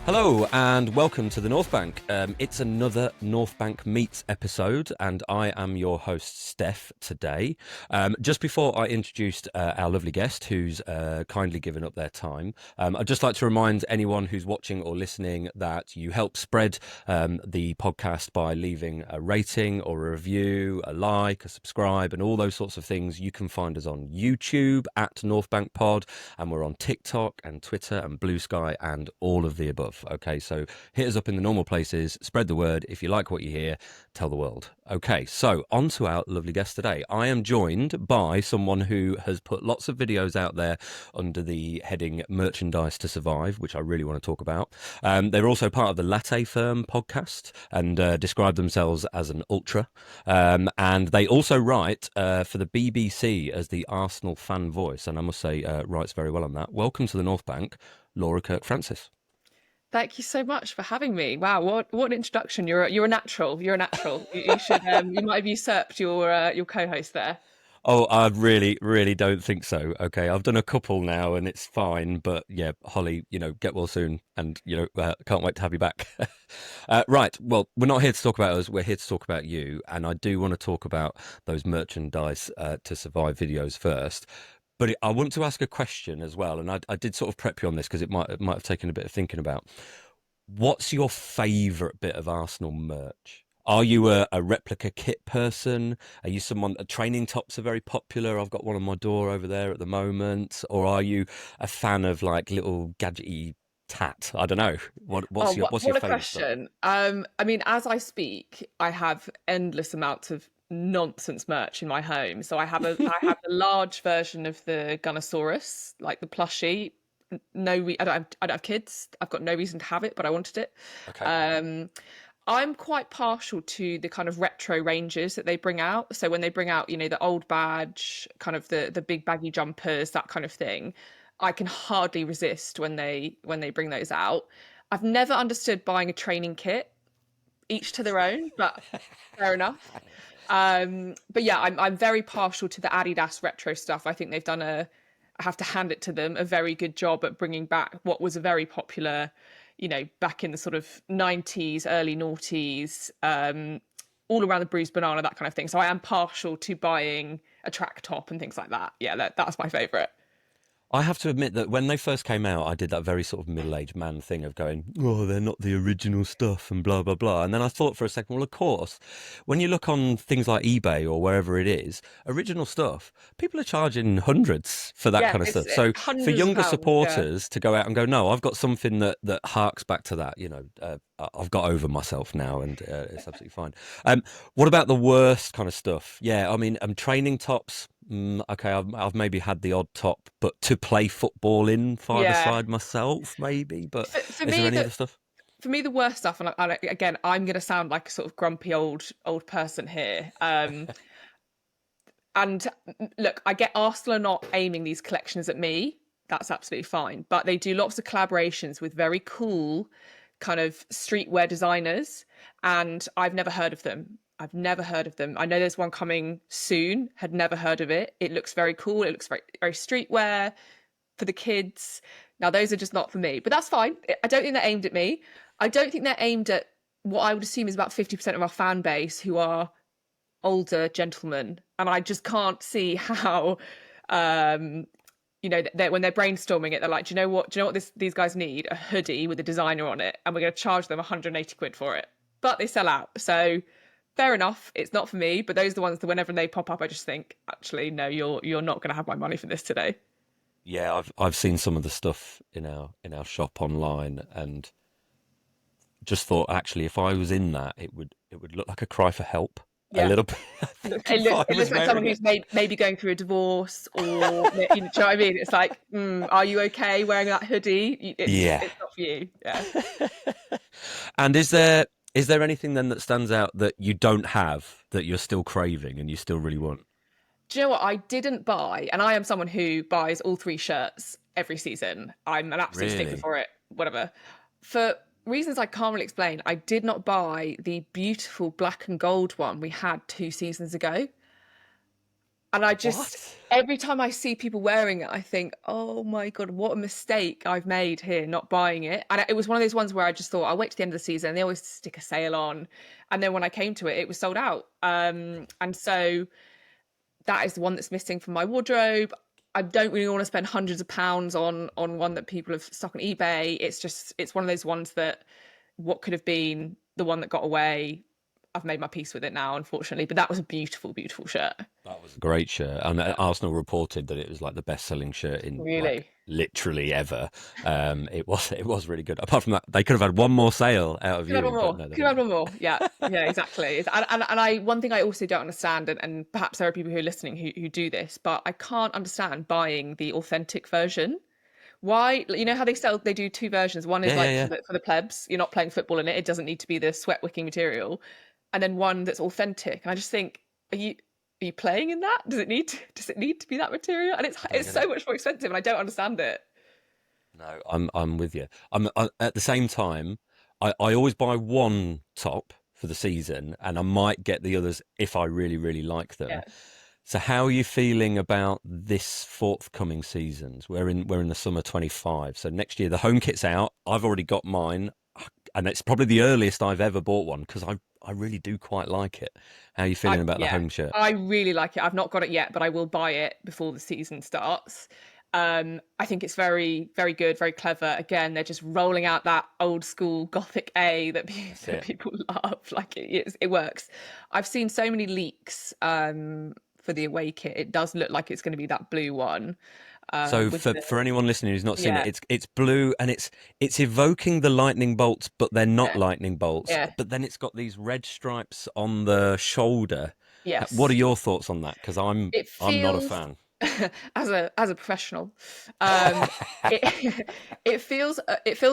Hello and welcome to the North Bank. It's another North Bank Meets episode, and I am your host, Steph, today. Just before I introduced our lovely guest, who's kindly given up their time, I'd just like to remind anyone who's watching or listening that you help spread the podcast by leaving a rating or a review, a like, a subscribe, and all those sorts of things. You can find us on YouTube at North Bank Pod, and we're on TikTok and Twitter and BlueSky and all of the above. Okay, so hit us up in the normal places, spread the word. If you like what you hear, tell the world. Okay, so on to our lovely guest today. I am joined by someone who has put lots of videos out there under the heading Merchandise to Survive, which I really want to talk about. They're also part of the Latte Firm podcast and describe themselves as an ultra. And they also write for the BBC as the Arsenal fan voice, and I must say writes very well on that. Welcome to the North Bank, Laura Kirk-Francis. Thank you so much for having me. Wow, what an introduction! You're a natural. You're a natural. You should you might have usurped your co-host there. Oh, I really, really don't think so. Okay, I've done a couple now and it's fine. But yeah, Holly, get well soon, and can't wait to have you back. Right. Well, we're not here to talk about us. We're here to talk about you, and I do want to talk about those merchandise to survive videos first. But I want to ask a question as well, and I did sort of prep you on this because it might have taken a bit of thinking about. What's your favourite bit of Arsenal merch? Are you a replica kit person? Are you someone? Training tops are very popular. I've got one on my door over there at the moment. Or are you a fan of like little gadgety tat? I don't know. What's your What a favourite stuff? question. I mean, as I speak, I have endless amounts of nonsense merch in my home. So I have the large version of the Gunnosaurus, like the plushie. I don't have kids. I've got no reason to have it, but I wanted it. Okay. Um, I'm quite partial to the kind of retro ranges that they bring out. So when they bring out, the old badge, kind of the big baggy jumpers, that kind of thing, I can hardly resist when they bring those out. I've never understood buying a training kit, each to their own, but fair enough. But yeah, I'm very partial to the Adidas retro stuff. I think they've done I have to hand it to them, a very good job at bringing back what was a very popular, back in the sort of 90s, early noughties, all around the bruised banana, that kind of thing. So I am partial to buying a track top and things like that. Yeah, that's my favourite. I have to admit that when they first came out, I did that very sort of middle-aged man thing of going, oh, they're not the original stuff and blah, blah, blah. And then I thought for a second, well, of course, when you look on things like eBay or wherever it is, original stuff, people are charging hundreds for that Yeah, kind of it's stuff. So for hundreds of younger pounds. Yeah. supporters to go out and go, no, I've got something that harks back to that, I've got over myself now and it's absolutely fine. What about the worst kind of stuff? Yeah, I mean, training tops. Okay, I've maybe had the odd top, but to play football in Yeah. five-a-side myself, maybe. But For is there me, any other stuff? the worst stuff, and again, I'm going to sound like a sort of grumpy old person here. And look, I get Arsenal are not aiming these collections at me. That's absolutely fine. But they do lots of collaborations with very cool kind of streetwear designers. And I've never heard of them. I've never heard of them. I know there's one coming soon, had never heard of it. It looks very cool. It looks very, very streetwear for the kids. Now, those are just not for me, but that's fine. I don't think they're aimed at me. I don't think they're aimed at what I would assume is about 50% of our fan base who are older gentlemen, and I just can't see how when they're brainstorming it, they're like, do you know what these guys need? A hoodie with a designer on it, and we're going to charge them 180 quid for it. But they sell out, so fair enough, it's not for me. But those are the ones that whenever they pop up, I just think, actually, no, you're not going to have my money for this today. Yeah, I've seen some of the stuff in our shop online, and just thought actually, if I was in that, it would look like a cry for help a Yeah. little bit. I think It if I looks was like someone wearing it. who's maybe going through a divorce, or do you know what I mean? It's like, are you okay wearing that hoodie? Yeah. It's not for you. Yeah. And is there anything then that stands out that you don't have that you're still craving and you still really want? Do you know what I didn't buy? And I am someone who buys all three shirts every season. I'm an absolute stickler Really? for it. Whatever. For reasons I can't really explain, I did not buy the beautiful black and gold one we had 2 seasons ago. And I just, What? Every time I see people wearing it, I think, oh my God, what a mistake I've made here not buying it. And it was one of those ones where I just thought, I'll wait to the end of the season. They always stick a sale on. And then when I came to it, it was sold out. And so that is the one that's missing from my wardrobe. I don't really want to spend hundreds of pounds on one that people have stuck on eBay. It's one of those ones that what could have been the one that got away. I've made my peace with it now, unfortunately. But that was a beautiful, beautiful shirt. That was a great shirt. And Arsenal reported that it was like the best-selling shirt in like Really. literally ever. It was really good. Apart from that, they could have had one more sale out of Could have you, one but more. no, they Could have didn't. one more. Yeah, yeah, exactly. And I one thing I also don't understand, and perhaps there are people who are listening who do this, but I can't understand buying the authentic version. Why? You know how they do two versions. One is Yeah, yeah, like yeah. for the plebs. You're not playing football in it. It doesn't need to be the sweat wicking material. And then one that's authentic. And I just think, are you playing in that? Does it need to be that material? And I don't it's get so it. much more expensive, and I don't understand it. No, I'm with you. At the same time, I always buy one top for the season, and I might get the others if I really, really like them. Yeah. So, how are you feeling about this forthcoming seasons? We're in the summer 25. So next year the home kit's out. I've already got mine, and it's probably the earliest I've ever bought one because I really do quite like it. How are you feeling about the Yeah, home shirt? I really like it. I've not got it yet, but I will buy it before the season starts. I think it's very, very good, very clever. Again, they're just rolling out that old school Gothic A that, That's that it. people love. Like it works. I've seen so many leaks for the away kit. It does look like it's going to be that blue one So with for the anyone listening who's not seen it, yeah, it's blue and it's evoking the lightning bolts, but they're not yeah, lightning bolts. yeah. But then it's got these red stripes on the shoulder. What are Yes, your thoughts on that? Because it I'm not a feels fan. as a professional, um, it it feels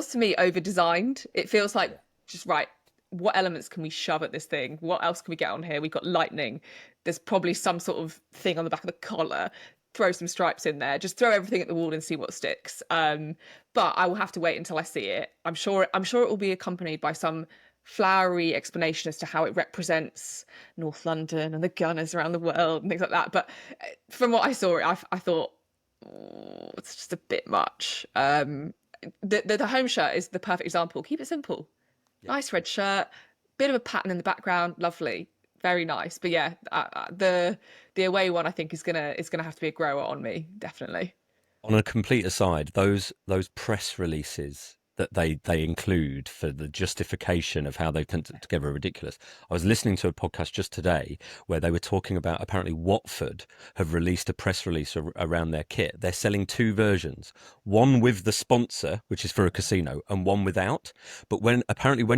to me over designed. It feels like Yeah. just right. What elements can we shove at this thing? What else can we get on here? We've got lightning. There's probably some sort of thing on the back of the collar. Throw some stripes in there. Just throw everything at the wall and see what sticks. But I will have to wait until I see it. I'm sure it will be accompanied by some flowery explanation as to how it represents North London and the Gunners around the world and things like that. But from what I saw, I thought, oh, it's just a bit much. The home shirt is the perfect example. Keep it simple. Yeah. Nice red shirt, bit of a pattern in the background, lovely, very nice. But yeah, the away one I think is gonna have to be a grower on me, definitely. On a complete aside, those press releases that they include for the justification of how they put it together are ridiculous. I was listening to a podcast just today where they were talking about apparently Watford have released a press release around their kit. They're selling two versions, one with the sponsor, which is for a casino, and one without. But when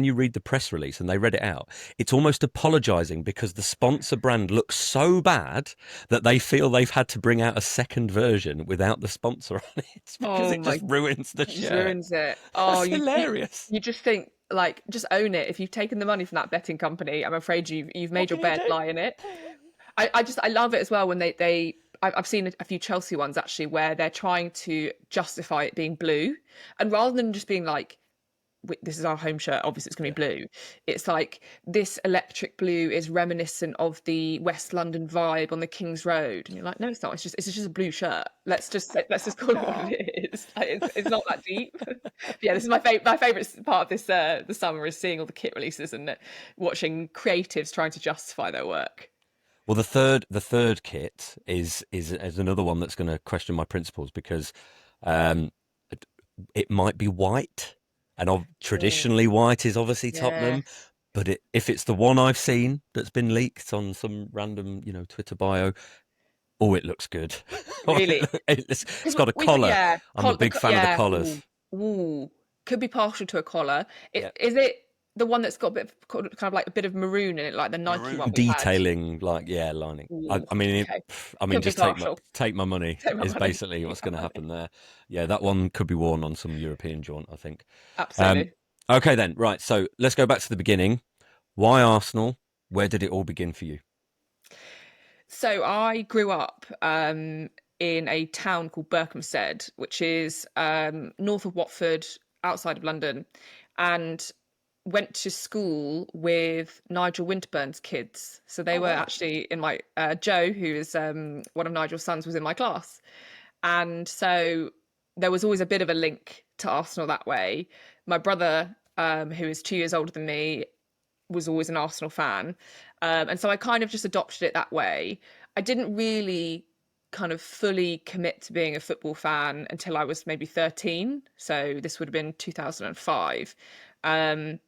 you read the press release and they read it out, it's almost apologising because the sponsor brand looks so bad that they feel they've had to bring out a second version without the sponsor on it because Oh it just my, ruins the it just shirt. ruins it. Oh, That's you hilarious. you just think like just own it. If you've taken the money from that betting company, I'm afraid you've What made your can you bed, do? lie in it. I love it as well when I've seen a few Chelsea ones actually where they're trying to justify it being blue, and rather than just being like, this is our home shirt, obviously it's going Yeah. to be blue. It's like this electric blue is reminiscent of the West London vibe on the King's Road, and you're like, no, it's not. It's just a blue shirt. Let's just call it what it is. Like, it's not that deep. But yeah, this is my favorite part of this the summer is seeing all the kit releases and watching creatives trying to justify their work. Well, the third kit is another one that's going to question my principles because um, it might be white, and Mm, traditionally white is obviously yeah, Tottenham. But if it's the one I've seen that's been leaked on some random, Twitter bio, oh, it looks good. really. It's Because got a we've collar. yeah, I'm a big fan of the yeah, ooh, collars. ooh, could be partial to a collar. Yeah, Is it the one that's got a bit of kind of like a bit of maroon in it, like the Nike maroon one we had? detailing, like yeah, lining. I, Ooh, I mean, okay, I mean, could be just take my partial. take my money Take my is money. basically Take what's my going to money. happen there. Yeah, that one could be worn on some European jaunt, I think. Um, Absolutely. okay, then, right. So let's go back to the beginning. Why Arsenal? Where did it all begin for you? So I grew up in a town called Berkhamsted, which is north of Watford, outside of London, and went to school with Nigel Winterburn's kids. So they Oh were wow. actually in my Joe, who is one of Nigel's sons, was in my class. And so there was always a bit of a link to Arsenal that way. My brother, who is 2 years older than me, was always an Arsenal fan. And so I kind of just adopted it that way. I didn't really kind of fully commit to being a football fan until I was maybe 13. So this would have been 2005. Um,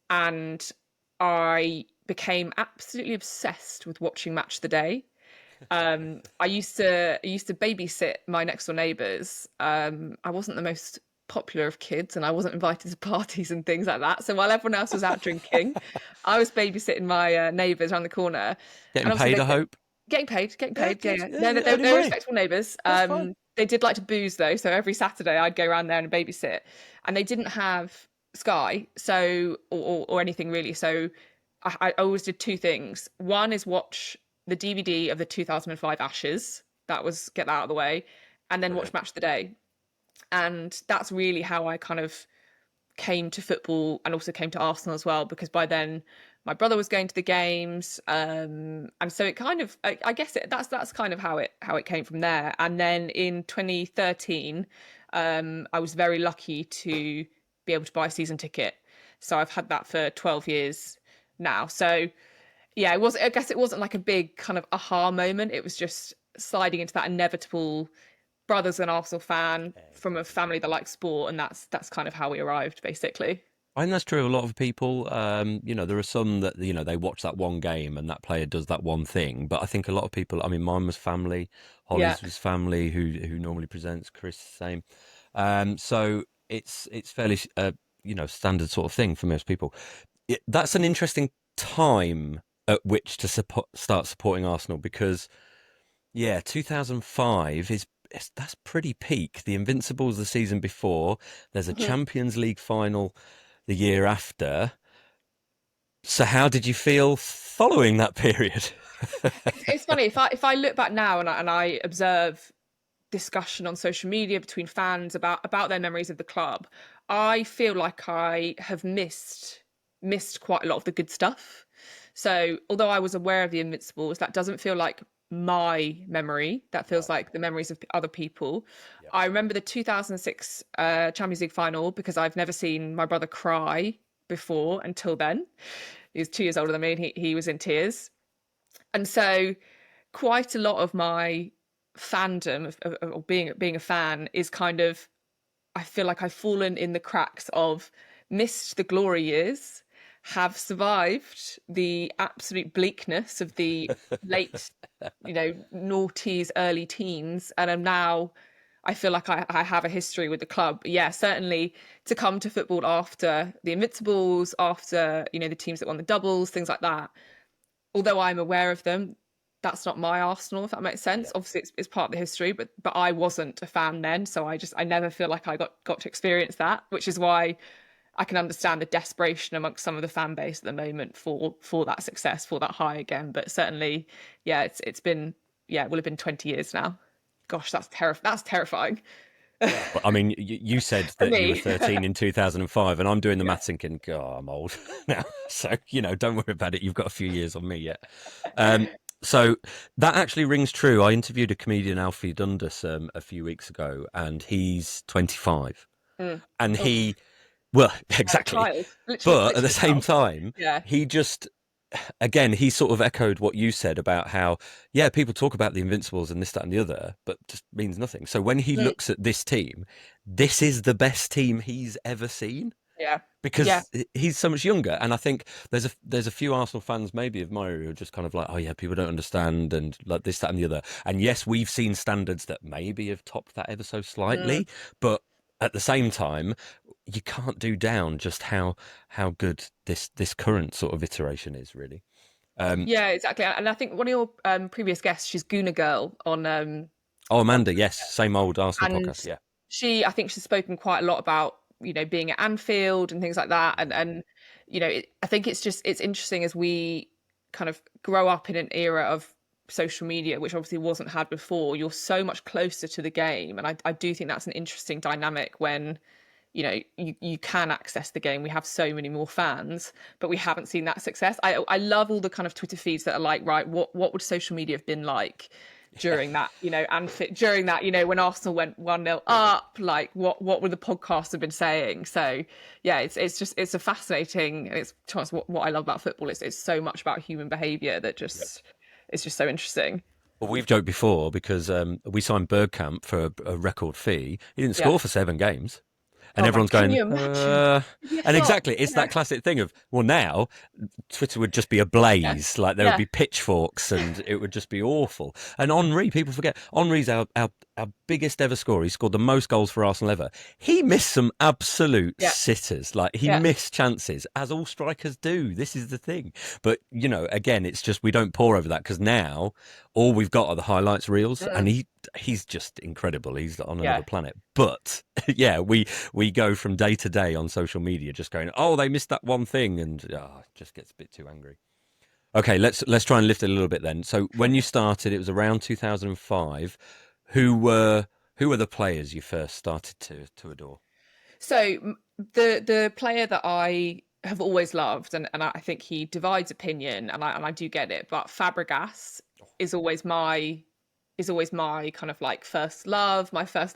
and I became absolutely obsessed with watching Match of the Day. I used to babysit my next door neighbours. I wasn't the most popular of kids, and I wasn't invited to parties and things like that. So while everyone else was out drinking, I was babysitting my neighbours around the corner, Getting and obviously paid, I hope. getting Yeah, paid. Yeah, good. yeah. Yeah, No, yeah, they earning were money. respectable neighbours. That's fine. They did like to booze though, so every Saturday I'd go around there and babysit, and they didn't have Sky, so or anything really. So I always did two things. One is watch the DVD of the 2005 Ashes. That was get that out of the way, and then watch Brilliant. Match of the Day. And that's really how I kind of came to football and also came to Arsenal as well, because by then my brother was going to the games, and so it kind of I guess that's kind of how it came from there. And then in 2013, I was very lucky to be able to buy a season ticket, so I've had that for 12 years now. So yeah, it was, I guess it wasn't like a big kind of aha moment. It was just sliding into that inevitable brother's an Arsenal fan from a Exactly. family that likes sport, and that's kind of how we arrived, basically. I think that's true of a lot of people. There are some that, they watch that one game and that player does that one thing. But I think a lot of people, I mean, mine was family, Yeah. Holly's was family, who normally presents, Chris, same. So it's fairly, standard sort of thing for most people. That's an interesting time at which to start supporting Arsenal because, yeah, 2005 that's pretty peak. The Invincibles the season before, there's a Mhm. Champions League final the year after. So how did you feel following that period? It's funny if I look back now and I observe discussion on social media between fans about their memories of the club, I feel like I have missed quite a lot of the good stuff. So although I was aware of the Invincibles, that doesn't feel like my memory. That feels Right. like the memories of other people. Yep. I remember the 2006 Champions League final because I've never seen my brother cry before until then. He's 2 years older than me, and he was in tears. And so quite a lot of my fandom of being a fan is kind of, I feel like I've fallen in the cracks of missed the glory years, have survived the absolute bleakness of the late, noughties, early teens, and am now. I feel like I have a history with the club. But yeah, certainly to come to football after the Invincibles, after the teams that won the doubles, things like that. Although I'm aware of them, that's not my Arsenal, if that makes sense. Yeah. Obviously, it's part of the history, but I wasn't a fan then, so I never feel like I got to experience that, which is why I can understand the desperation amongst some of the fan base at the moment for that success, for that high again. But certainly, yeah, it's been, yeah, it will have been 20 years now. Gosh, that's terrifying Yeah. Well, I mean, you said for that you were me. 13 in 2005, and I'm doing the Yeah. maths thinking, God, I'm old now. So, don't worry about it. You've got a few years on me yet. So that actually rings true. I interviewed a comedian, Alfie Dundas, a few weeks ago, and he's 25. Mm. And Oh, well, a exactly. child, But at the literally a same child. time, Yeah. he just again, he sort of echoed what you said about how, yeah, people talk about the Invincibles and this, that, and the other, but just means nothing. So when he Mm. looks at this team, this is the best team he's ever seen Yeah. Yeah. because he's so much younger. And I think there's a few Arsenal fans, maybe of mine, who are just kind of like, oh yeah, people don't understand and like this, that, and the other. And yes, we've seen standards that maybe have topped that ever so Mm. slightly, but at the same time, you can't do down just how good this current sort of iteration is, really. Um, Yeah, exactly. And I think one of your previous guests, she's Guna Girl oh, on, Amanda, yes, same old Arsenal and podcast, yeah. I think she's spoken quite a lot about being at Anfield and things like that. And I think it's interesting as we kind of grow up in an era of social media, which obviously wasn't had before. You're so much closer to the game, and I do think that's an interesting dynamic when you can access the game. We have so many more fans, but we haven't seen that success. I love all the kind of Twitter feeds that are like, right, what would social media have been like during that, during that, when Arsenal went 1-0 up, like what would the podcast have been saying? So yeah, it's a fascinating, and it's to us, what I love about football is it's so much about human behavior that just it's just so interesting. Well, we've joked before because we signed Bergkamp for a record fee. He didn't Yeah. score for 7 games. And Oh my, everyone's can going, you imagine? Yeah, and thought, exactly, it's that classic thing of, well, now Twitter would just be yeah, ablaze. Like there would yeah, be pitchforks and it would just be awful. And Henri, people forget, Henri's our biggest ever scorer. He scored the most goals for Arsenal ever. He missed some absolute yeah, sitters. Like he yeah. missed chances, as all strikers do. This is the thing. But, again, it's just we don't pore over that because now all we've got are the highlights reels. And Mm, he's just incredible. He's on another yeah. planet. But yeah, we go from day to day on social media just going, oh, they missed that one thing, and it just gets a bit too angry. Okay, let's try and lift it a little bit then. So when you started, it was around 2005. Who were the players you first started to adore? So the player that I have always loved, and I think he divides opinion, and I do get it, but Fabregas is always my kind of like first love, my first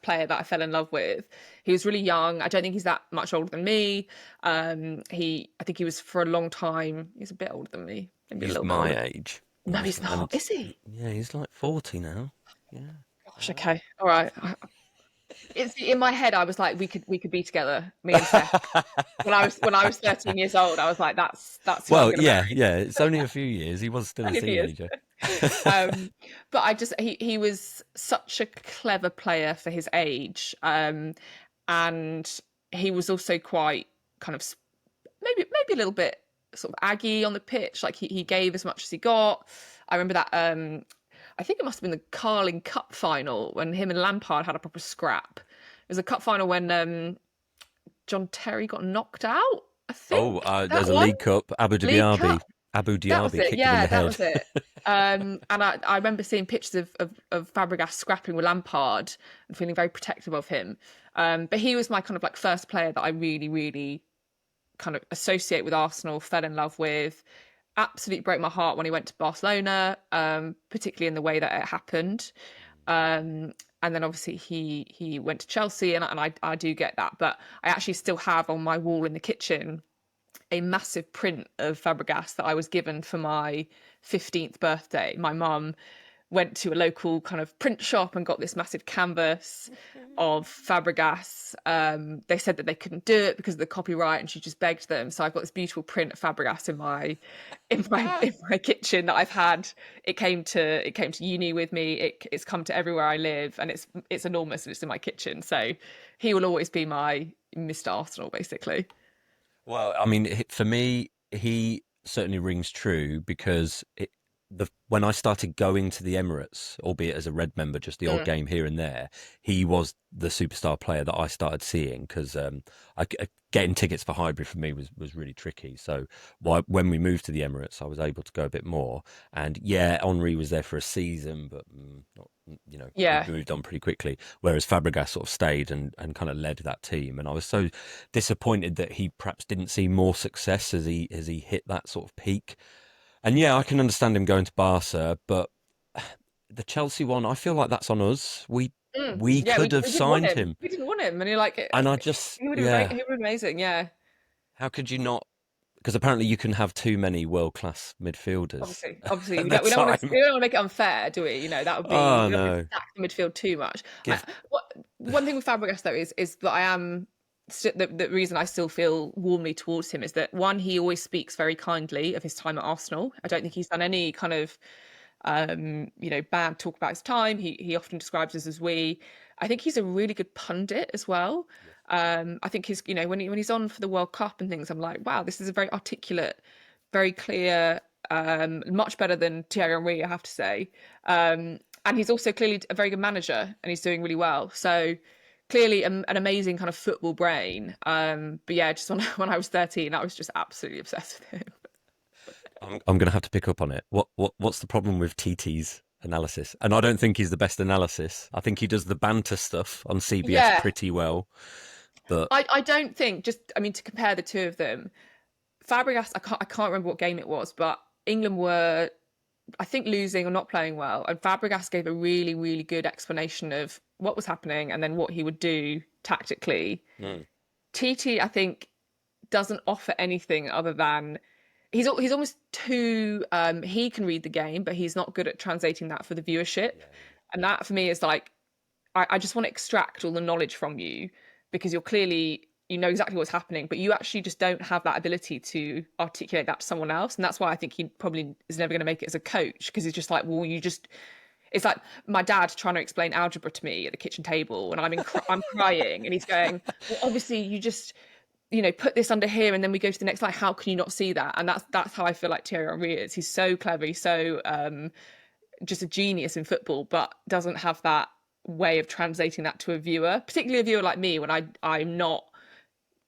player that I fell in love with. He was really young. I don't think he's that much older than me. I think he was for a long time. He's a bit older than me, maybe a He's little bit older. my age. No, he's not. And Is he? yeah, he's like 40 now. Yeah. Gosh, okay, all right. It's in my head. I was like, we could be together, me and Steph. When I was 13 years old, I was like, that's who I'm Well, going to yeah, marry. yeah. It's only a few years. He was still a Only a few years. teenager. But he was such a clever player for his age, and he was also quite kind of maybe a little bit sort of aggy on the pitch. Like he gave as much as he got. I remember that. I think it must have been the Carling Cup final when him and Lampard had a proper scrap. It was a cup final when John Terry got knocked out. I Oh, think that there's a one. League Cup. Abu League Dhabi. Cup. Abu That was Dhabi it. kicked him in Yeah, the that head. was it. And I remember seeing pictures of Fabregas scrapping with Lampard and feeling very protective of him. But he was my kind of like first player that I really, really kind of associate with Arsenal, fell in love with. Absolutely broke my heart when he went to Barcelona, particularly in the way that it happened. And then obviously he went to Chelsea, and I do get that. But I actually still have on my wall in the kitchen a massive print of Fabregas that I was given for my 15th birthday. My mum went to a local kind of print shop and got this massive canvas of Fabregas. They said that they couldn't do it because of the copyright, and she just begged them. So I've got this beautiful print of Fabregas in my kitchen that I've had. It came to uni with me. It's come to everywhere I live, and it's enormous, and it's in my kitchen. So he will always be my Mr. Arsenal, basically. Well, I mean, for me, he certainly rings true because when I started going to the Emirates, albeit as a Red member, just the odd Mm. game here and there, he was the superstar player that I started seeing because getting tickets for Highbury for me was really tricky. So when we moved to the Emirates, I was able to go a bit more. And yeah, Henri was there for a season, but not, he Yeah. moved on pretty quickly. Whereas Fabregas sort of stayed and kind of led that team. And I was so disappointed that he perhaps didn't see more success as he hit that sort of peak. And yeah, I can understand him going to Barca, but the Chelsea one, I feel like that's on us. We Yeah, could have we didn't want signed him. him, We didn't want him, and you're like, and I just he would have been yeah. he would have been amazing. Yeah, How could you not? Because apparently you can have too many world class midfielders obviously, at we the don't we don't want to time. we don't want to make it unfair, do we? That would be Oh we don't want to no, stack the midfield too much. give One thing with Fabregas though is that I am the reason I still feel warmly towards him is that one, he always speaks very kindly of his time at Arsenal. I don't think he's done any kind of bad talk about his time. He often describes us as we. I think he's a really good pundit as well. yeah. I think he's, when he's on for the World Cup and things, I'm like, wow, this is a very articulate, very clear, much better than Thierry Henry, I have to say. And he's also clearly a very good manager, and he's doing really well. So clearly an amazing kind of football brain. But yeah, just when I was 13, I was just absolutely obsessed with him. I'm going to have to pick up on it. What's the problem with TT's analysis? And I don't think he's the best analysis. I think he does the banter stuff on CBS Yeah, pretty well. But I don't think, I mean, to compare the two of them, Fabregas, I can't remember what game it was, but England were, I think, losing or not playing well. And Fabregas gave a really, really good explanation of what was happening and then what he would do tactically. mm, TT, I think, doesn't offer anything other than he's almost too he can read the game, but he's not good at translating that for the viewership. yeah, And that for me is like, I just want to extract all the knowledge from you because you're clearly, you know exactly what's happening, but you actually just don't have that ability to articulate that to someone else. And that's why I think he probably is never going to make it as a coach, because he's just like, well, you just, it's like my dad trying to explain algebra to me at the kitchen table and I'm crying and he's going, well, obviously you just, you know, put this under here and then we go to the next line. How can you not see that? And that's how I feel like Thierry Henry is. He's so clever. He's so just a genius in football, but doesn't have that way of translating that to a viewer, particularly a viewer like me when I'm not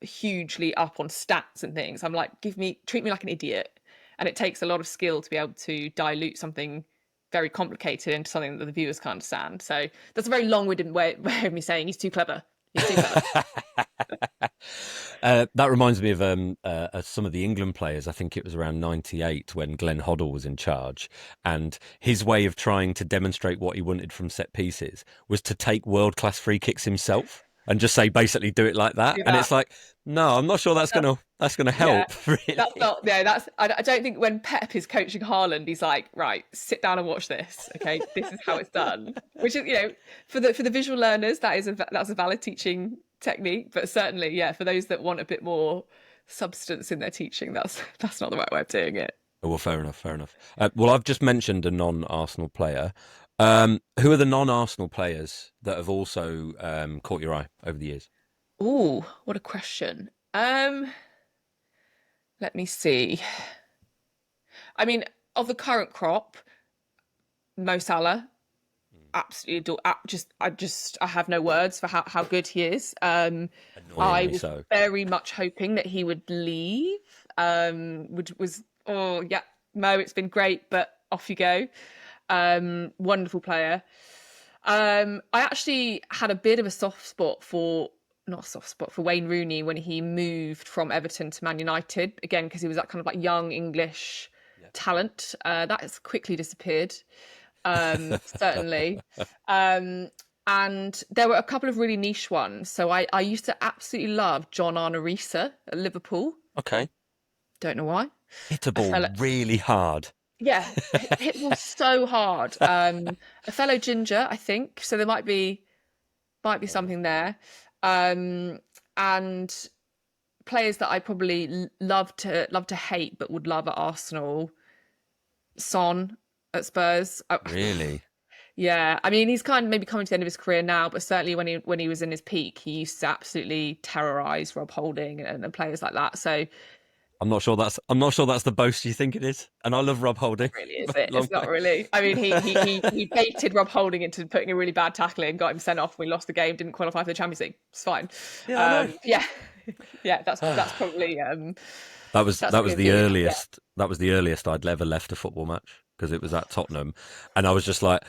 hugely up on stats and things. I'm like, treat me like an idiot. And it takes a lot of skill to be able to dilute something very complicated into something that the viewers can't understand. So that's a very long-winded way of me saying he's too clever. He's too clever. That reminds me of some of the England players. I think it was around '98 when Glenn Hoddle was in charge, and his way of trying to demonstrate what he wanted from set pieces was to take world-class free kicks himself and just say, basically, do it like that. Do And that. it's like, no, I'm not sure that's gonna Yeah, help. Really, that's not. Yeah, that's. I don't think when Pep is coaching Haaland, he's like, right, sit down and watch this. Okay, this is how it's done. Which is, you know, for the visual learners, that's a valid teaching technique. But certainly, yeah, for those that want a bit more substance in their teaching, that's not the right way of doing it. Oh, well, fair enough, fair enough. Well, I've just mentioned a non-Arsenal player. Who are the non-Arsenal players that have also caught your eye over the years? Ooh, what a question. Let me see. I mean, of the current crop, Mo Salah, absolutely adore. I have no words for how good he is. I Annoyingly was so. very much hoping that he would leave. Which was, oh yeah, Mo, it's been great, but off you go. Wonderful player. I actually had a bit of a soft spot for not a soft spot for Wayne Rooney when he moved from Everton to Man United, again because he was that kind of like young English Yeah. talent. That has quickly disappeared, certainly. And there were a couple of really niche ones. So I used to absolutely love John Arnorisa at Liverpool. Okay. Don't know why. Hit a A ball fellow, really hard. yeah, hit the ball so hard. A fellow ginger, I think. So there might be something there. And players that I probably love to hate but would love at Arsenal. Son at Spurs. Really? Yeah, I mean he's kind of maybe coming to the end of his career now, but certainly when he was in his peak, he used to absolutely terrorise Rob Holding and players like that. So I'm not sure that's the boast you think it is. And I love Rob Holding. really, is But it? long It's not way. really. I mean, he baited Rob Holding into putting a really bad tackle in, got him sent off. We lost the game, didn't qualify for the Champions League. It's fine. Yeah, I know. Yeah, yeah. That's probably that's That was probably the the yeah. earliest. That was the earliest I'd ever left a football match because it was at Tottenham, and I was just like,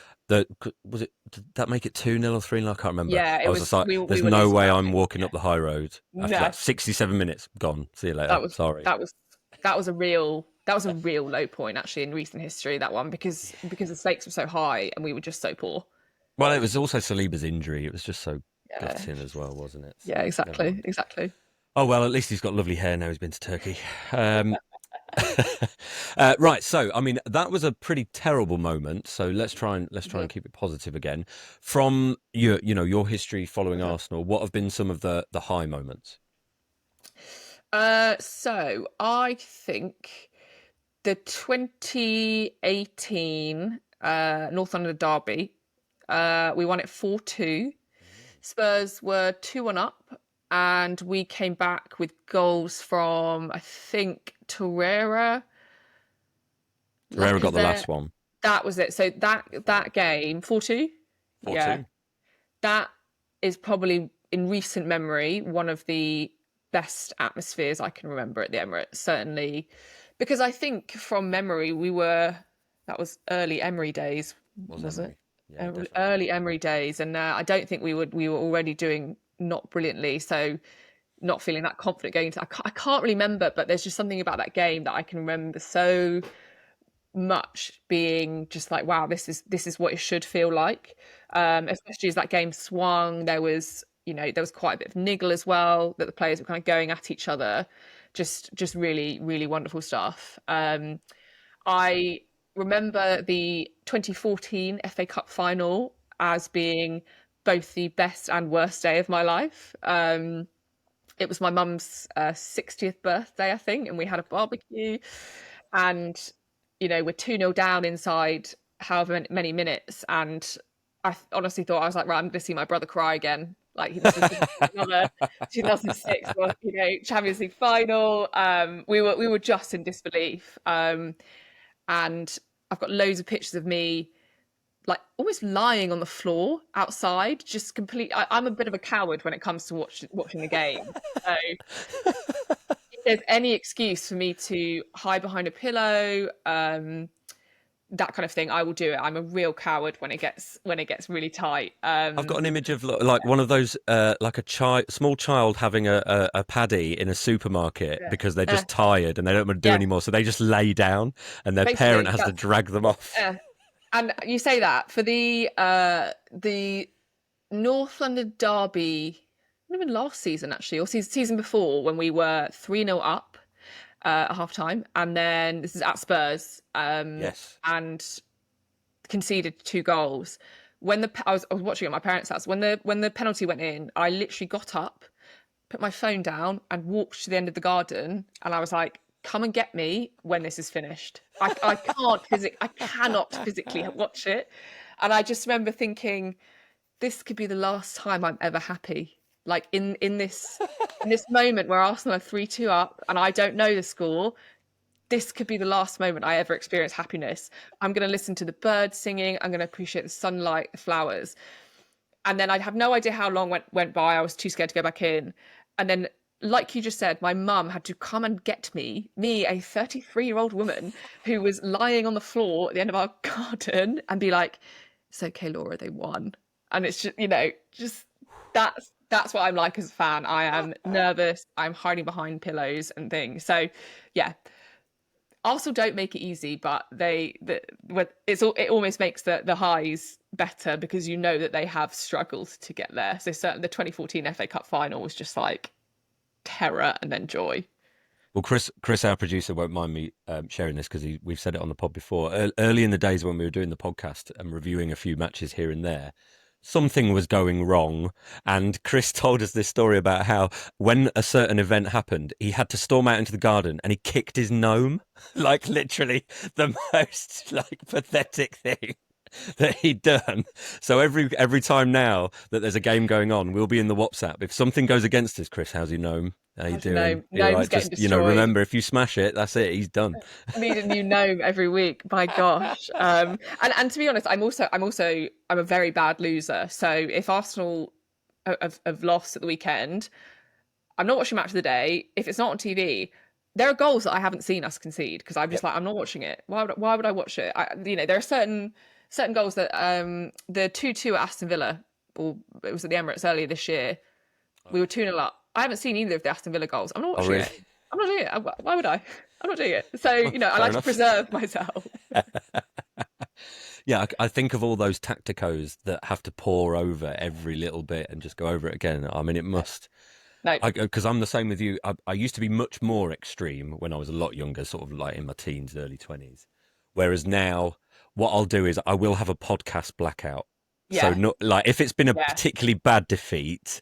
was it? Did that make it 2-0 or 3-0? I can't remember. Yeah, I it was just was. like, We there's were no losing way that. I'm walking up the high road after No, that. 67 minutes gone. See you later. that was Sorry. that was that was a real low point actually in recent history. That one because the stakes were so high and we were just so poor. Well, it was also Saliba's injury. It was just so Yeah, gutting as well, wasn't it? So yeah, never exactly, mind. exactly. Oh well, at least he's got lovely hair now. He's been to Turkey. Um, right. So, I mean, that was a pretty terrible moment. So let's try and keep it positive again. From your history following Arsenal, what have been some of the high moments? So I think the 2018 North London derby, we won it 4-2. Spurs were 2-1 up, and we came back with goals from I think Torreira. Herrera Is got the there? last one. That was it. So that game 4-2. Yeah, 4-2. that is probably in recent memory one of the best atmospheres I can remember at the Emirates. Certainly, because I think from memory that was early Emery days, Was was it? Emery? Yeah, definitely. Early Emery days, and I don't think we were already doing not brilliantly. So not feeling that confident going into. I can't really remember, but there's just something about that game that I can remember so much being just like, wow, this is what it should feel like. Especially as that game swung, there was quite a bit of niggle as well, that the players were kind of going at each other. Just really, really wonderful stuff. I remember the 2014 FA Cup final as being both the best and worst day of my life. It was my mum's 60th birthday, I think, and we had a barbecue. And, we're 2-0 down inside however many minutes. And I honestly thought, I was like, right, I'm going to see my brother cry again. Like, this is another 2006 Champions League final. We were just in disbelief. And I've got loads of pictures of me like almost lying on the floor outside, just complete. I'm a bit of a coward when it comes to watching the game. So if there's any excuse for me to hide behind a pillow, that kind of thing, I will do it. I'm a real coward when it gets really tight. I've got an image of like one of those, like a small child having a paddy in a supermarket Yeah. because they're just tired and they don't want to do anymore, so they just lay down and their Basically, parent has to drag them off. And you say that for the North London derby, not even last season actually, or season before, when we were 3-0 up at half time, and then this is at Spurs, Yes. and conceded 2 goals. When I was watching at my parents' house, when the penalty went in, I literally got up, put my phone down, and walked to the end of the garden, and I was like, come and get me when this is finished. I cannot physically watch it. And I just remember thinking, this could be the last time I'm ever happy. Like in this moment where Arsenal are 3-2 up and I don't know the score, this could be the last moment I ever experience happiness. I'm going to listen to the birds singing. I'm going to appreciate the sunlight, the flowers. And then I'd have no idea how long went by. I was too scared to go back in. And then, like you just said, my mum had to come and get me, a 33-year-old woman who was lying on the floor at the end of our garden, and be like, it's okay, Laura, they won. And it's just, that's what I'm like as a fan. I am nervous. I'm hiding behind pillows and things. So, yeah. Arsenal don't make it easy, but it almost makes the highs better, because that they have struggled to get there. So certainly the 2014 FA Cup final was just like terror and then joy. Well, Chris, our producer, won't mind me sharing this because we've said it on the pod before. Early in the days when we were doing the podcast and reviewing a few matches here and there, something was going wrong. And Chris told us this story about how when a certain event happened, he had to storm out into the garden and he kicked his gnome. Like literally the most like pathetic thing that he'd done. So every time now that there's a game going on, we'll be in the WhatsApp. If something goes against us, Chris, how's your gnome? How you doing? Gnome's getting destroyed. Remember, if you smash it, that's it. He's done. I need a new gnome every week. My gosh. And to be honest, I'm a very bad loser. So if Arsenal have lost at the weekend, I'm not watching Match of the Day. If it's not on TV, there are goals that I haven't seen us concede, because I'm just like, I'm not watching it. Why would I watch it? There are certain goals that the 2-2 at Aston Villa, or it was at the Emirates earlier this year. We were 2-0 up. I haven't seen either of the Aston Villa goals. I'm not watching it. I'm not doing it. Why would I? I'm not doing it. So, I like to preserve myself. Yeah, I think of all those tacticos that have to pore over every little bit and just go over it again. I mean, it must... No. Because I'm the same with you. I used to be much more extreme when I was a lot younger, sort of like in my teens, early 20s. Whereas now, what I'll do is I will have a podcast blackout. Yeah. So not like if it's been a particularly bad defeat...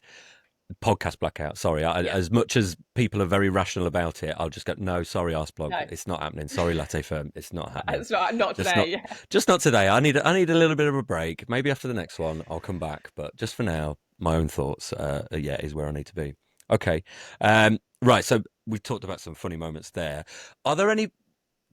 Podcast blackout. Sorry, as much as people are very rational about it, I'll just go, no, sorry, Arsblog, it's not happening. Sorry, Latte Firm, it's not happening. It's not today. Just not today. I need a little bit of a break. Maybe after the next one, I'll come back. But just for now, my own thoughts, is where I need to be. Okay, right. So we've talked about some funny moments there. Are there any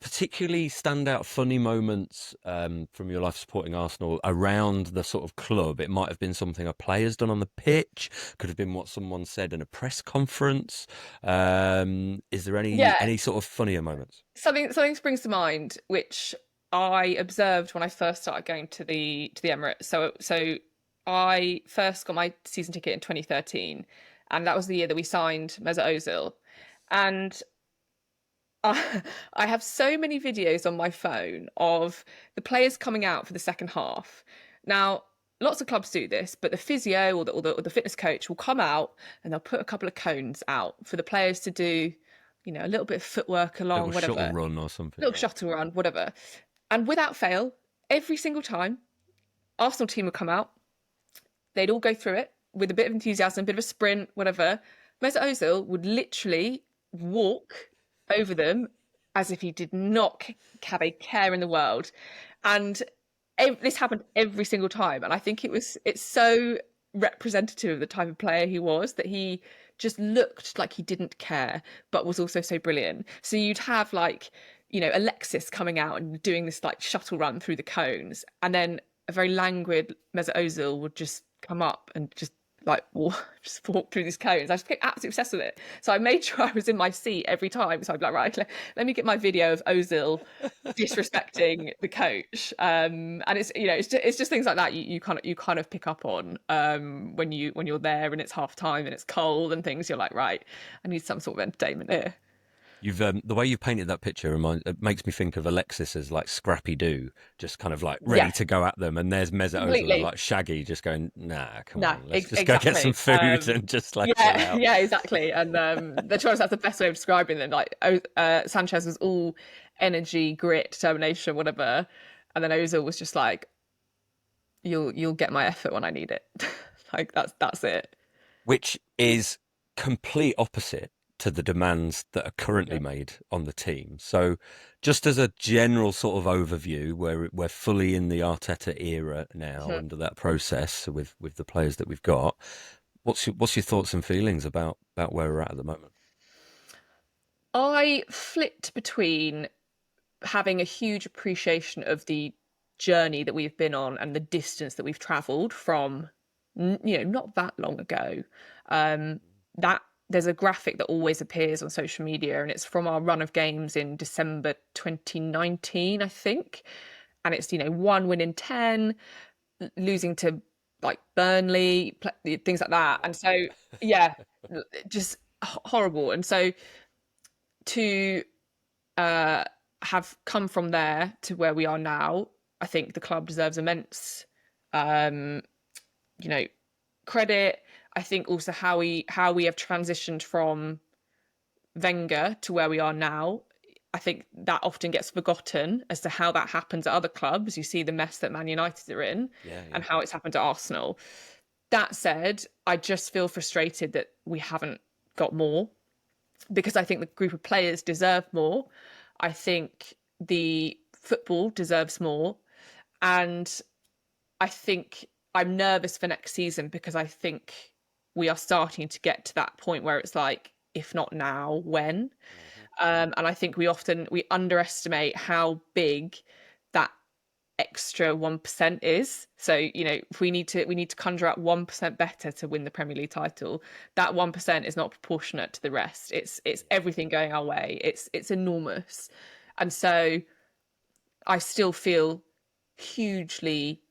particularly standout funny moments from your life supporting Arsenal around the sort of club? It might have been something a player's done on the pitch, could have been what someone said in a press conference. Is there any sort of funnier moments? Something springs to mind, which I observed when I first started going to the Emirates. So I first got my season ticket in 2013, and that was the year that we signed Mesut Ozil. And I have so many videos on my phone of the players coming out for the second half. Now, lots of clubs do this, but the physio or the fitness coach will come out and they'll put a couple of cones out for the players to do, a little bit of footwork Little along, shuttle whatever, run or something. little Yeah. shuttle run, whatever. And without fail, every single time, Arsenal team would come out, they'd all go through it with a bit of enthusiasm, a bit of a sprint, whatever. Mesut Ozil would literally walk over them as if he did not have a care in the world. And this happened every single time. And I think it's so representative of the type of player he was, that he just looked like he didn't care, but was also so brilliant. So you'd have like, Alexis coming out and doing this like shuttle run through the cones, and then a very languid Mesut Ozil would just come up and just like just walk through these cones. I just get absolutely obsessed with it. So I made sure I was in my seat every time. So I'd be like, right, let me get my video of Ozil disrespecting the coach. And it's just things like that you kind of pick up on when you're there and it's half time and it's cold and things. You're like, right, I need some sort of entertainment here. You've the way you've painted that picture it makes me think of Alexis as like Scrappy Doo, just kind of like ready Yeah, to go at them, and there's Mesut Ozil completely. like Shaggy, just going, nah, come No, on, let's just go get some exactly. food and just like chill Yeah, out. yeah, exactly. And the choice, that's the best way of describing them. Like, Sanchez was all energy, grit, determination, whatever, and then Ozil was just like, "You'll get my effort when I need it." Like that's it. Which is complete opposite to the demands that are currently Yeah. made on the team. So, just as a general sort of overview, we're fully in the Arteta era now Mhm. under that process with the players that we've got. What's your thoughts and feelings about where we're at the moment? I flipped between having a huge appreciation of the journey that we've been on and the distance that we've travelled from, not that long ago. That there's a graphic that always appears on social media, and it's from our run of games in December 2019, I think. And it's, 1 win in 10, losing to like Burnley, things like that. And so, yeah, just horrible. And so to uh, have come from there to where we are now, I think the club deserves immense, um, you know, credit. I think also how we have transitioned from Wenger to where we are now. I think that often gets forgotten as to how that happens at other clubs. You see the mess that Man United are in, Yeah, and yeah. how it's happened to Arsenal. That said, I just feel frustrated that we haven't got more, because I think the group of players deserve more. I think the football deserves more. And I think I'm nervous for next season, because I think we are starting to get to that point where it's like, if not now, when? Mhm. And I think we underestimate how big that extra 1% is. So, if we need to conjure up 1% better to win the Premier League title, that 1% is not proportionate to the rest. It's everything going our way. It's enormous. And so I still feel hugely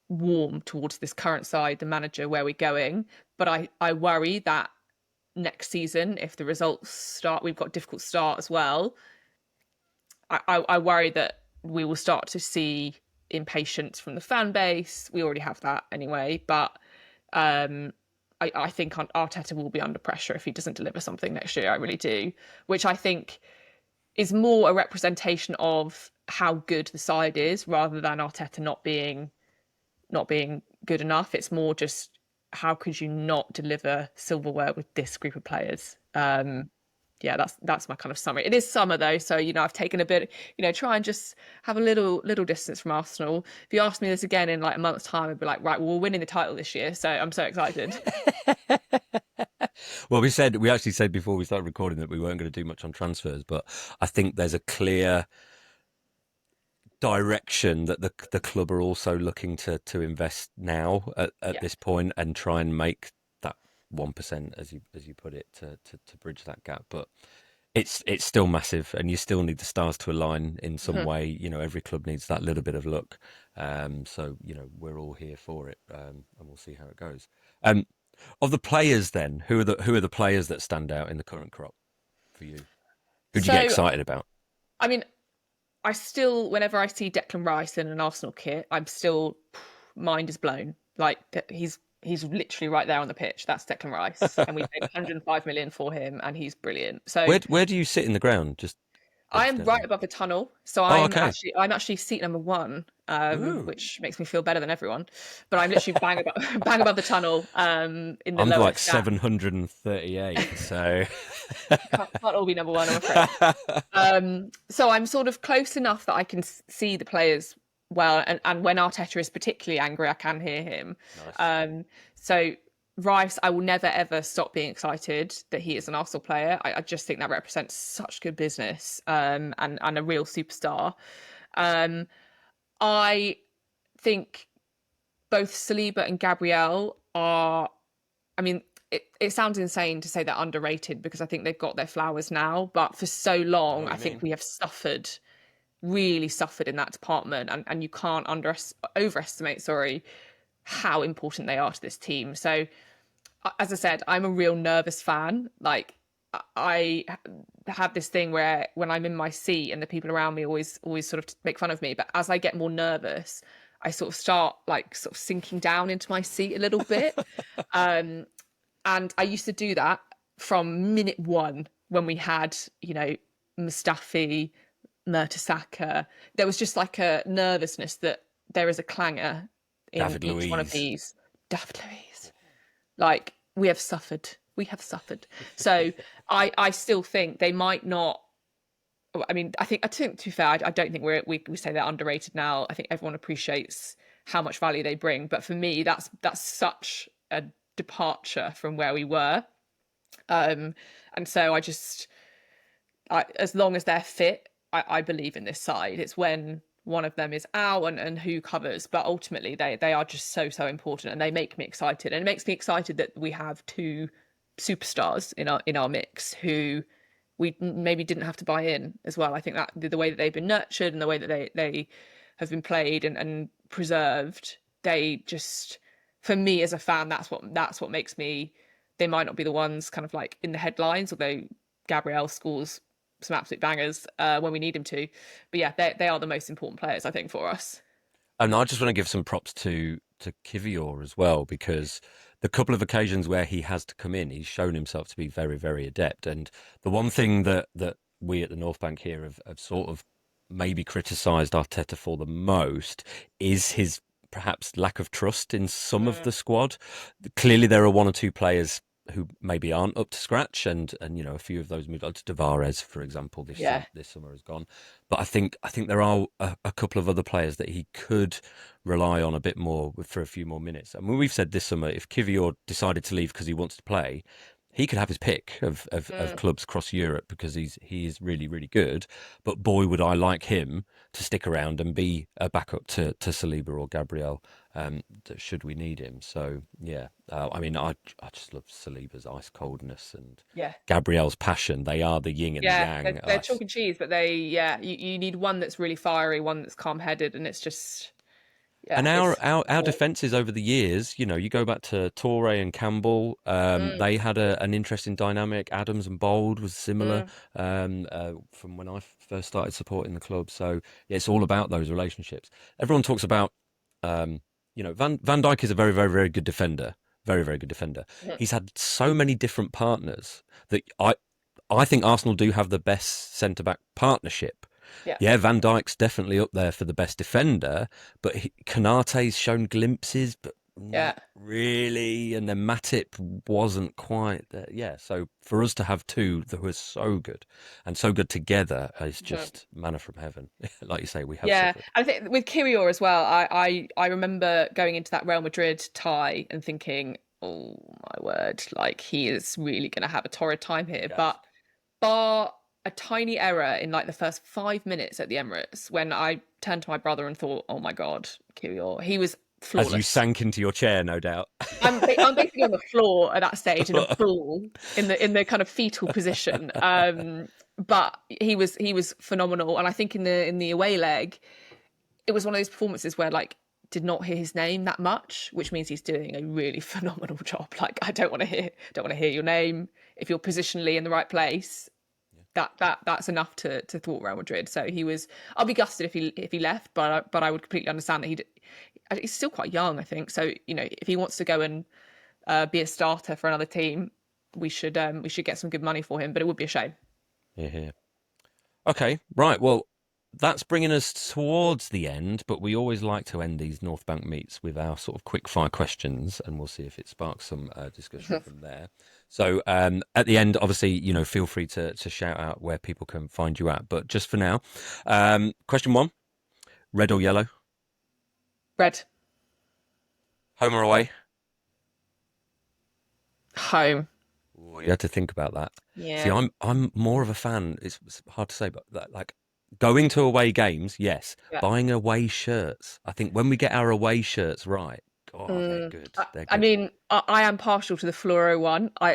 warm towards this current side, the manager, where we're going. But I worry that next season, if the results start, we've got a difficult start as well. I worry that we will start to see impatience from the fan base. We already have that anyway, but um, I think Arteta will be under pressure if he doesn't deliver something next year. I really do, which I think is more a representation of how good the side is, rather than Arteta not being good enough. It's more just, how could you not deliver silverware with this group of players? Yeah, that's my kind of summary. It is summer though, so I've taken a bit, try and just have a little distance from Arsenal. If you ask me this again in like a month's time, I'd be like, right, well, we're winning the title this year, so I'm so excited. Well, we actually said before we started recording that we weren't going to do much on transfers, but I think there's a clear direction that the club are also looking to invest now at Yeah. this point and try and make that 1%, as you put it, to bridge that gap. But it's still massive, and you still need the stars to align in some Mhm. way. Every club needs that little bit of luck. So we're all here for it, and we'll see how it goes. Um, of the players, then, who are the players that stand out in the current crop for you? Who do you get So, excited about? I mean, I still, whenever I see Declan Rice in an Arsenal kit, I'm still mind is blown. Like he's literally right there on the pitch. That's Declan Rice, and we paid 105 million for him, and he's brilliant. So Where do you sit in the ground? Just I am right incidentally. above the tunnel, so Oh, okay. I'm actually seat number one, Ooh. which makes me feel better than everyone. But I'm literally bang above bang above the tunnel, in the I'm like lowest stand. 738, so Can't all be number one, I'm afraid. So I'm sort of close enough that I can see the players well, and when Arteta is particularly angry, I can hear him. nice. So Rice, I will never ever stop being excited that he is an Arsenal player. I just think that represents such good business, and a real superstar. Um, I think both Saliba and Gabriel are. I mean, it sounds insane to say they're underrated because I think they've got their flowers now, but for so I know long, what I you think mean. we have really suffered in that department, and you can't overestimate, sorry, how important they are to this team. So, as I said, I'm a real nervous fan. Like, I have this thing where when I'm in my seat and the people around me always sort of make fun of me, but as I get more nervous, I sort of start like sort of sinking down into my seat a little bit. Um, and I used to do that from minute one when we had, Mustafi, Mertesacker. There was just like a nervousness that there is a clangor in David each one of Luiz. these. David Luiz. Like, we have suffered. We have suffered. So I still think they might not. I mean, I think to be fair, I don't think we say they're underrated now. I think everyone appreciates how much value they bring. But for me, that's such a departure from where we were. And so as long as they're fit, I believe in this side. It's when one of them is out and who covers, but ultimately they are just so important, and they make me excited. And it makes me excited that we have two superstars in our mix who we maybe didn't have to buy in as well. I think that the way that they've been nurtured and the way that they have been played and preserved, they just, for me as a fan, that's what makes me. They might not be the ones kind of like in the headlines, although Gabriel scores some absolute bangers when we need him to. But yeah, they are the most important players, I think, for us. And I just want to give some props to Kivior as well, because the couple of occasions where he has to come in, he's shown himself to be very, very adept. And the one thing that we at the North Bank here have sort of maybe criticised Arteta for the most is his perhaps lack of trust in some of Mm, the squad. Clearly, there are one or two players who maybe aren't up to scratch, and a few of those moved on to Tavares, for example, yeah. this summer has gone. But I think there are a couple of other players that he could rely on a bit more for a few more minutes. I mean, we've said this summer, if Kivior decided to leave because he wants to play, he could have his pick of Mm, clubs across Europe because he is really, really good. But boy, would I like him to stick around and be a backup to Saliba or Gabriel, should we need him. So yeah, I mean, I just love Saliba's ice coldness and yeah. Gabriel's passion. They are the yin and the Yeah, yang. they're chalk and cheese, but you need one that's really fiery, one that's calm-headed, and it's just, And yeah, our, it's our our cool. defences over the years, you go back to Torre and Campbell. Mm, They had an interesting dynamic. Adams and Bold was similar mm, from when I first started supporting the club. So yeah, it's all about those relationships. Everyone talks about, Van Dijk is a very, very, very good defender. Very, very good defender. mm, He's had so many different partners that I think Arsenal do have the best centre back partnership. yeah, Yeah, Van Dijk's definitely up there for the best defender, but Konate's shown glimpses, but yeah. not really. And then Matip wasn't quite there. Yeah, so for us to have two that were so good and so good together is Mhm. just manna from heaven. Like you say, we have Yeah, suffered. I think with Kyrgios as well, I remember going into that Real Madrid tie and thinking, oh my word, like he is really going to have a torrid time here. Yes. But bar a tiny error in like the first 5 minutes at the Emirates, when I turned to my brother and thought, oh my God, Kyrgios, he was As you flawless. sank into your chair, no doubt. I'm basically on the floor at that stage in a pool in the kind of fetal position. But he was phenomenal, and I think in the away leg, it was one of those performances where like did not hear his name that much, which means he's doing a really phenomenal job. Like I don't want to hear your name if you're positionally in the right place. That's enough to thwart Real Madrid. So he was. I'll be gutted if he left, but I would completely understand that he's still quite young, I think. So if he wants to go and be a starter for another team, we should get some good money for him. But it would be a shame. Yeah. Okay, right. Well, that's bringing us towards the end, but we always like to end these North Bank meets with our sort of quick fire questions, and we'll see if it sparks some discussion from there. So at the end, obviously, feel free to shout out where people can find you at. But just for now, question 1, red or yellow? Red. Home or away? Home. Ooh, you had to think about that. See, Yeah. I'm more of a fan. It's hard to say, but like going to away games, yes. Yeah. Buying away shirts. I think when we get our away shirts right, they're good. They're good. I mean, I am partial to the fluoro one. I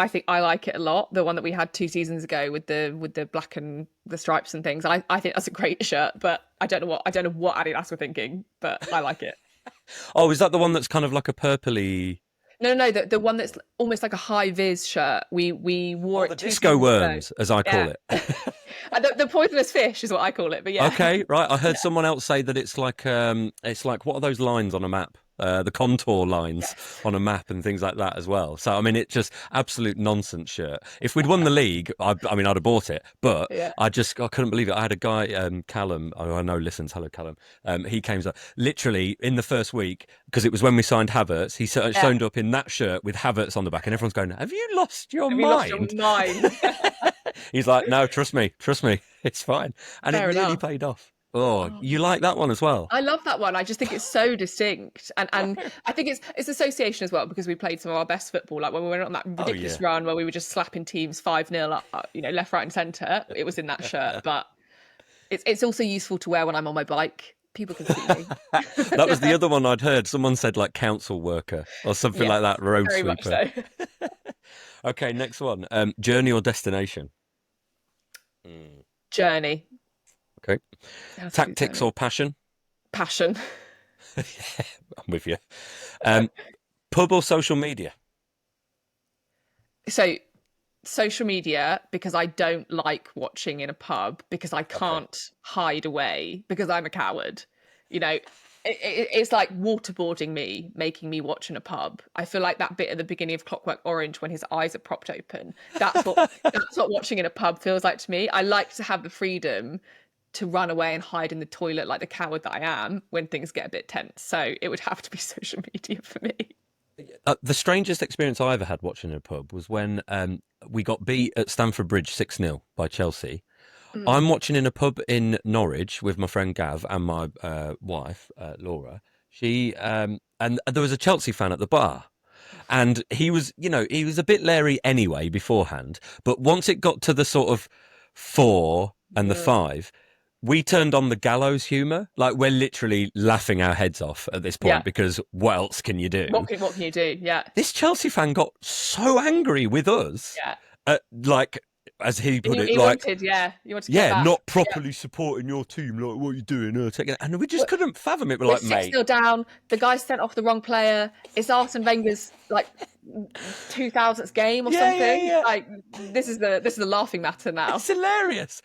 think I like it a lot. The one that we had 2 seasons ago with the black and the stripes and things. I think that's a great shirt, but I don't know what Adidas were thinking, but I like it. Oh, is that the one that's kind of like a purpley? No, the one that's almost like a high vis shirt. We wore it The 2 disco seasons ago. worms, as I call Yeah. it. The poisonous fish is what I call it, but yeah. Okay, right. I heard someone else say that it's like what are those lines on a map? The contour lines on a map and things like that as well. So I mean, it's just absolute nonsense shirt. If we'd won the league, I mean, I'd have bought it. But Yeah. I couldn't believe it. I had a guy, Callum. I know listens. Hello, Callum. He came up literally in the first week because it was when we signed Havertz. He showed up in that shirt with Havertz on the back, and everyone's going, "Have you lost your Have you lost your mind?" mind? He's like, "No, trust me, it's fine," and Fair it nearly enough. paid off. Oh, you like that one as well? I love that one. I just think it's so distinct, and I think it's association as well because we played some of our best football. Like when we went on that ridiculous run where we were just slapping teams 5-0 up, left, right, and centre. It was in that shirt, but it's also useful to wear when I'm on my bike. People can see me. That was the other one I'd heard. Someone said like council worker or something Yes, like that, road very much sweeper. so. Okay, next one. Journey or destination? Journey. Okay. Tactics or passion? Passion. I'm with you. Pub or social media? So social media, because I don't like watching in a pub because I can't hide away because I'm a coward. It's like waterboarding me, making me watch in a pub. I feel like that bit at the beginning of Clockwork Orange when his eyes are propped open. That's what watching in a pub feels like to me. I like to have the freedom to run away and hide in the toilet like the coward that I am when things get a bit tense. So it would have to be social media for me. The strangest experience I ever had watching a pub was when we got beat at Stamford Bridge 6-0 by Chelsea. I'm watching in a pub in Norwich with my friend Gav and my wife, Laura. And there was a Chelsea fan at the bar. And he was a bit leery anyway beforehand. But once it got to the sort of 4 and the 5, we turned on the gallows humour. Like we're literally laughing our heads off at this point because what else can you do? What can you do? Yeah. This Chelsea fan got so angry with us. Yeah. Like, as he put it, you like, wanted to get back. not properly supporting your team. Like, what are you doing? And we just couldn't fathom it. We're like, mate, 6-0 down. The guy sent off the wrong player. It's Arsene Wenger's like 2000th game or something. Yeah. Like this is the laughing matter now. It's hilarious,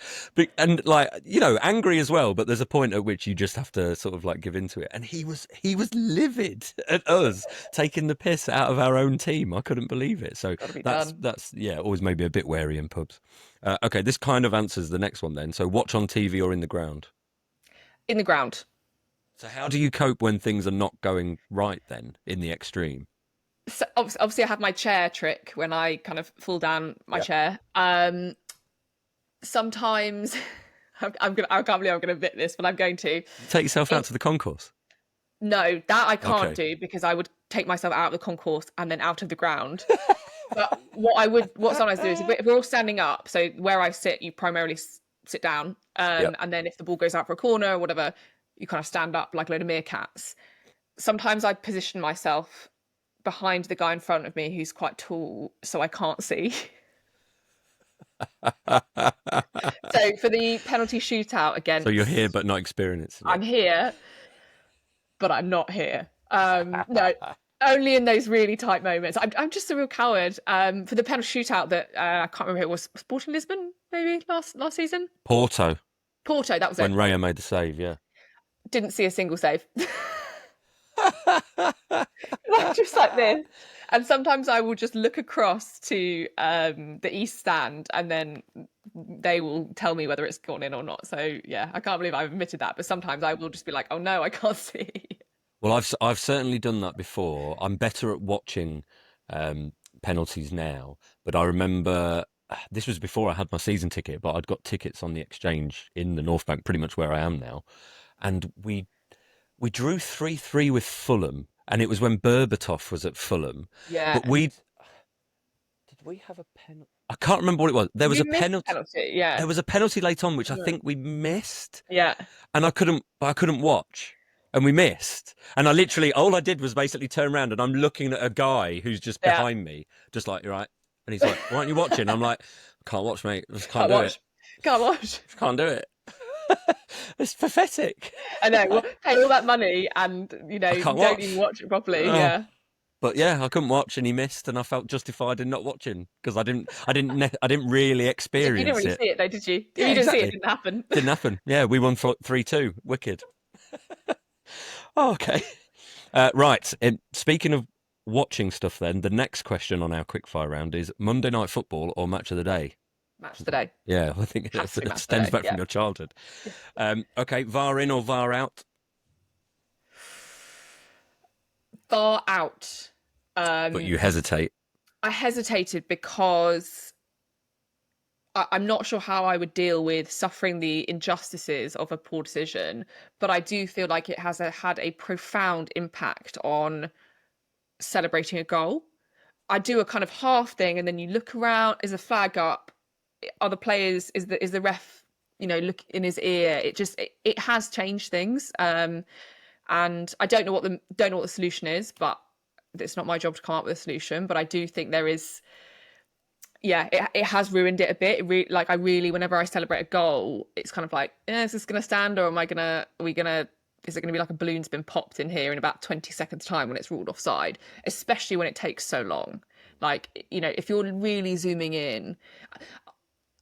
and like angry as well. But there's a point at which you just have to sort of like give into it. And he was livid at us taking the piss out of our own team. I couldn't believe it. So that's always made me a bit wary in pubs. Okay, this kind of answers the next one then. So watch on TV or in the ground? In the ground. So how do you cope when things are not going right then in the extreme? So obviously I have my chair trick when I kind of fall down my chair. Sometimes I can't believe I'm going to admit this, but I'm going to. Take yourself out to the concourse? No, that I can't do because I would take myself out of the concourse and then out of the ground. But what sometimes do is if we're all standing up, so where I sit, you primarily sit down, and then if the ball goes out for a corner or whatever, you kind of stand up like a load of meerkats. Sometimes I position myself behind the guy in front of me who's quite tall, so I can't see. So for the penalty shootout So you're here against, but not experiencing I'm it. here, but I'm not here. No, only in those really tight moments. I'm just a real coward. For the penalty shootout that I can't remember who it was, Sporting Lisbon maybe last season. Porto, Porto, that was when it. Raya made the save, yeah. Didn't see a single save. Just like this. And sometimes I will just look across to the East Stand and then they will tell me whether it's gone in or not. So yeah, I can't believe I've admitted that. But sometimes I will just be like, oh no, I can't see. Well, I've certainly done that before. I'm better at watching penalties now, but I remember this was before I had my season ticket, but I'd got tickets on the exchange in the North Bank, pretty much where I am now, and we drew 3-3 with Fulham, and it was when Berbatov was at Fulham, Yeah. but we did we have a penalty? I can't remember what it was. There was You a missed the penalty. penalty. Yeah. There was a penalty late on, which I Yeah. think we missed, Yeah. and I couldn't watch, and we missed. And I literally, all I did was basically turn around, and I'm looking at a guy who's just Yeah. behind me, just like, you're right. And he's like, why aren't you watching? I'm like, I can't watch, mate. I just can't Can't do it. watch. Can't watch. Just can't do it. It's pathetic. I know. Well, pay all that money and I you can't don't even watch. watch it properly. Oh. Yeah. But yeah, I couldn't watch, and he missed, and I felt justified in not watching because I didn't really You didn't experience really it. see it though, did you? If Yeah, you didn't see it, it exactly. didn't happen. Didn't happen. Yeah, we won 3-2. Wicked. Oh, okay. Right. Speaking of watching stuff, then the next question on our quickfire round is Monday Night Football or Match of the Day. Match today. Yeah, I think Has to be it match stems today. back from Yeah. your childhood. Okay, VAR in or VAR out? Far out. But you hesitate. I hesitated because I'm not sure how I would deal with suffering the injustices of a poor decision, but I do feel like it has had a profound impact on celebrating a goal. I do a kind of half thing, and then you look around. Is a flag up? Are the players? Is the ref? Look in his ear. It has changed things. And I don't know what the solution is, but it's not my job to come up with a solution. But I do think there is. Yeah, it has ruined it a bit. Whenever I celebrate a goal, it's kind of like, is this going to stand, or is it going to be like a balloon's been popped in here in about 20 seconds time when it's ruled offside, especially when it takes so long. Like, if you're really zooming in,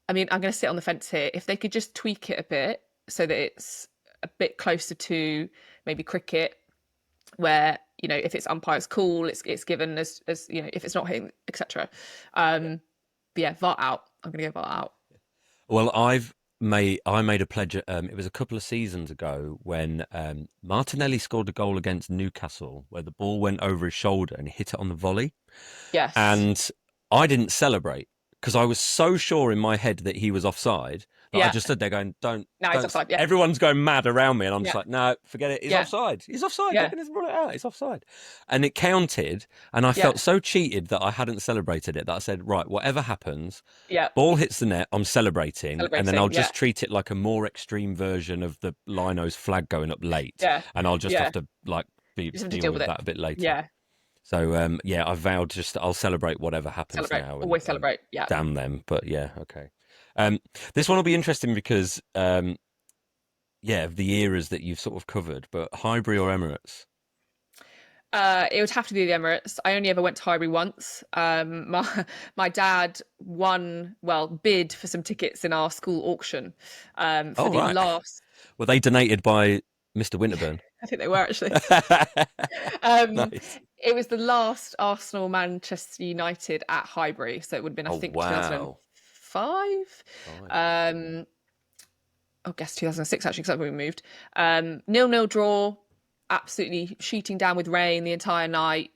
I mean, I'm going to sit on the fence here. If they could just tweak it a bit so that it's a bit closer to maybe cricket, where, if it's umpire's call, it's given as if it's not hitting, etc. But yeah, VAR out. I'm going to go VAR out. Well, I made a pledge. It was a couple of seasons ago when Martinelli scored a goal against Newcastle, where the ball went over his shoulder and he hit it on the volley, Yes. and I didn't celebrate because I was so sure in my head that he was offside that I Yeah. just stood there going, Now he's offside. Yeah. Everyone's going mad around me, and I'm just Yeah. like, no, forget it. He's Yeah. offside. He's offside. Yeah. They're going to rule it out. He's offside. And it counted, and I felt so cheated that I hadn't celebrated it that I said, right, whatever happens, Yeah. ball hits the net, I'm celebrating, and then Celebrating, I'll just yeah. treat it like a more extreme version of the Lino's flag going up late, Yeah. and I'll just Yeah. have to You just have to deal deal with with it. that a bit later. Yeah. So yeah, I vowed just I'll celebrate whatever happens Celebrate. now. Always celebrate. Yeah. Damn them, but yeah, okay. This one will be interesting because yeah, of the eras that you've sort of covered, but Highbury or Emirates? It would have to be the Emirates. I only ever went to Highbury once. My dad bid for some tickets in our school auction for the right. last. Were they donated by Mr. Winterburn? I think they were actually. Nice. It was the last Arsenal Manchester United at Highbury, so it would have been, I think, wow. 2005. I guess 2006 actually, because that's when we moved. 0-0 draw, absolutely sheeting down with rain the entire night.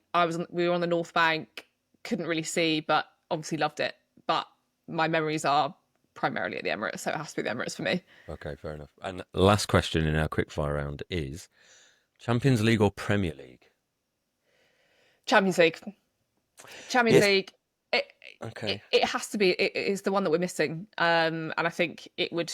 We were on the North Bank, couldn't really see, but obviously loved it. But my memories are primarily at the Emirates, so it has to be the Emirates for me. Okay, fair enough. And last question in our quickfire round is Champions League or Premier League? Champions League. League. Okay. It has to be. It is the one that we're missing, and I think it would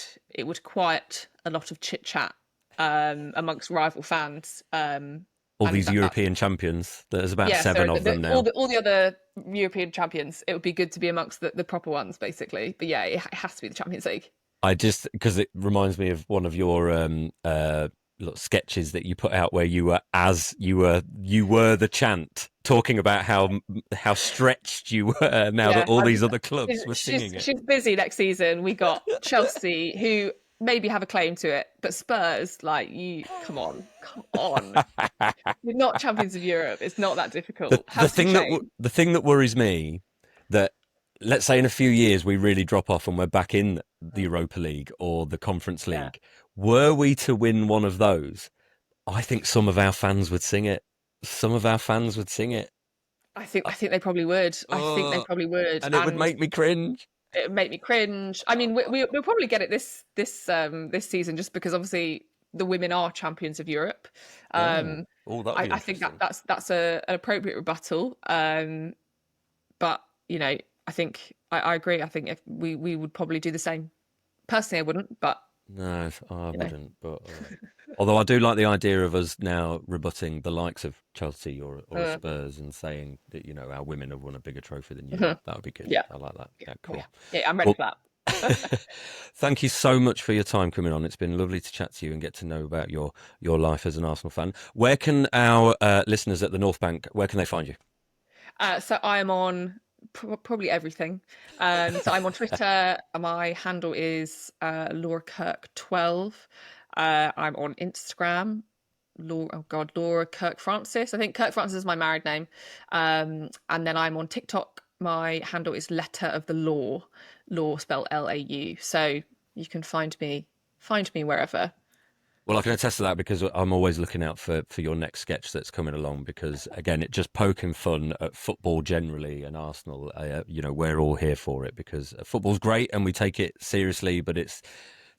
quiet a lot of chit chat amongst rival fans. Well, all And these European champions. There's about yeah, 7 so of them now. all the other European champions, it would be good to be amongst the proper ones, basically. But yeah, it has to be the Champions League. I just, because it reminds me of one of your little sketches that you put out where you were the chant, talking about how stretched you were now that Yeah, all these other clubs were she's singing it. she's busy next season. We got Chelsea, who maybe have a claim to it, but Spurs, like, you, come on. You're not champions of Europe. It's not that difficult. The Have some thing shame. the thing that worries me, that let's say in a few years we really drop off and we're back in the Europa League or the Conference League. Yeah. Were we to win one of those, I think some of our fans would sing it. Some of our fans would sing it. I think they probably would. I think they probably would, and it would make me cringe. It would make me cringe. I mean, we'll probably get it this season, just because obviously the women are champions of Europe. That'd be I think interesting. that's an appropriate rebuttal. But you know, I think I agree. I think if we would probably do the same. Personally, I wouldn't, but No, I wouldn't. But although I do like the idea of us now rebutting the likes of Chelsea or Spurs and saying that, you know, our women have won a bigger trophy than you. That would be good. Yeah, I like that. Yeah, cool. Yeah, I'm ready for that. Thank you so much for your time coming on. It's been lovely to chat to you and get to know about your life as an Arsenal fan. Where can our listeners at the North Bank, where can they find you? So I am on probably everything. So I'm on Twitter. My handle is Laura Kirk12. I'm on Instagram. Laura Kirk-Francis. I think Kirk-Francis is my married name. And then I'm on TikTok. My handle is Letter of the Law spelled Lau. So you can find me wherever. Well, I can attest to that because I'm always looking out for your next sketch that's coming along, because, again, it's just poking fun at football generally and Arsenal. You know, we're all here for it because football's great and we take it seriously, but it's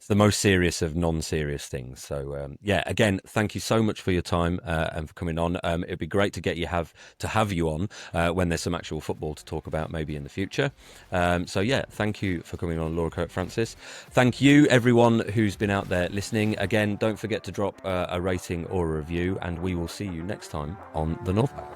the most serious of non-serious things. So, yeah, again, thank you so much for your time and for coming on. It'd be great to have you on when there's some actual football to talk about, maybe in the future. So, yeah, thank you for coming on, Laura Kirk-Francis. Thank you, everyone who's been out there listening. Again, don't forget to drop a rating or a review, and we will see you next time on The North Bank.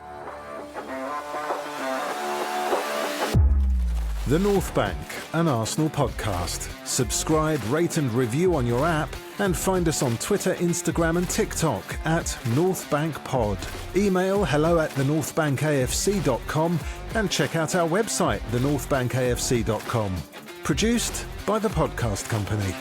The North Bank, an Arsenal podcast. Subscribe, rate and review on your app, and find us on Twitter, Instagram and TikTok at NorthBankPod. Email hello@thenorthbankafc.com and check out our website, thenorthbankafc.com. Produced by The Podcast Company.